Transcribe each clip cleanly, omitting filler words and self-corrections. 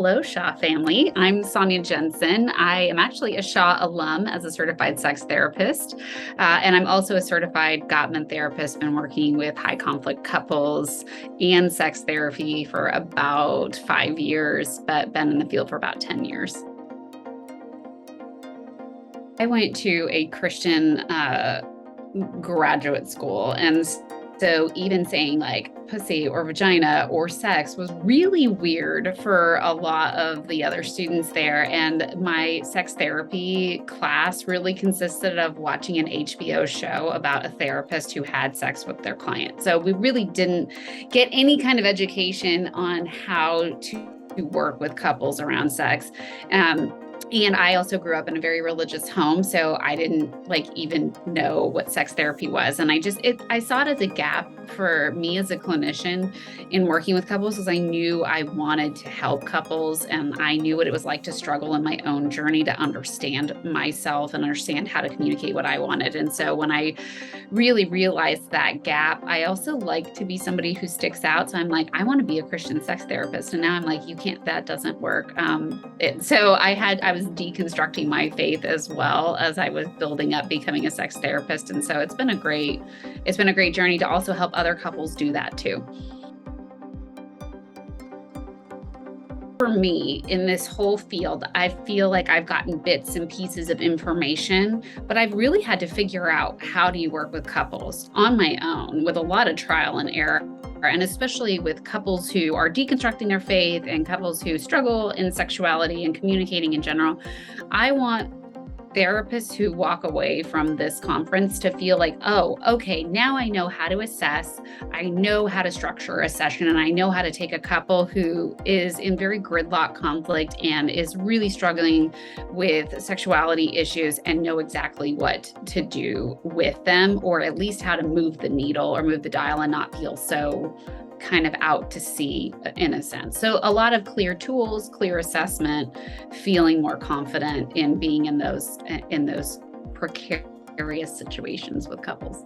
Hello, Shaw family. I'm Sonya Jensen. I am actually a Shaw alum as a certified sex therapist, and I'm also a certified Gottman therapist. Been working with high conflict couples and sex therapy for about 5 years, but been in the field for about 10 years. I went to a Christian graduate school. And so even saying like pussy or vagina or sex was really weird for a lot of the other students there. And my sex therapy class really consisted of watching an HBO show about a therapist who had sex with their client. So we really didn't get any kind of education on how to work with couples around sex. And I also grew up in a very religious home, so I didn't even know what sex therapy was. And I saw it as a gap for me as a clinician in working with couples, because I knew I wanted to help couples and I knew what it was like to struggle in my own journey to understand myself and understand how to communicate what I wanted. And so when I really realized that gap, I also like to be somebody who sticks out. So I'm like, I want to be a Christian sex therapist. And now I'm like, you can't, that doesn't work. So I was deconstructing my faith as well as I was building up becoming a sex therapist. And so it's been a great journey to also help other couples do that too. For me, in this whole field, I feel like I've gotten bits and pieces of information, but I've really had to figure out how do you work with couples on my own with a lot of trial and error. And especially with couples who are deconstructing their faith and couples who struggle in sexuality and communicating in general. I want therapists who walk away from this conference to feel like, oh, okay, now I know how to assess, I know how to structure a session, and I know how to take a couple who is in very gridlock conflict and is really struggling with sexuality issues and know exactly what to do with them, or at least how to move the needle or move the dial and not feel so kind of out to sea in a sense. So a lot of clear tools, clear assessment, feeling more confident in being in those precarious situations with couples.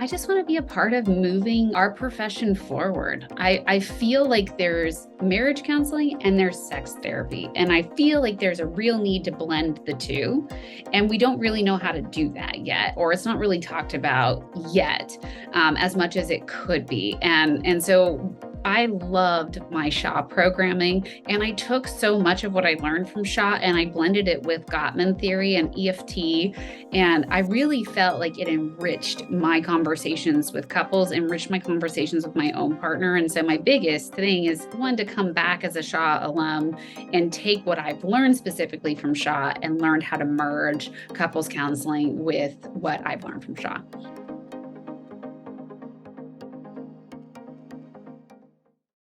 I just want to be a part of moving our profession forward. I feel like there's marriage counseling and there's sex therapy. And I feel like there's a real need to blend the two. And we don't really know how to do that yet, or it's not really talked about yet as much as it could be. And so I loved my Shaw programming, and I took so much of what I learned from Shaw and I blended it with Gottman theory and EFT. And I really felt like it enriched my conversations with couples, enriched my conversations with my own partner. And so my biggest thing is one, to come back as a Shaw alum and take what I've learned specifically from Shaw and learned how to merge couples counseling with what I've learned from Shaw.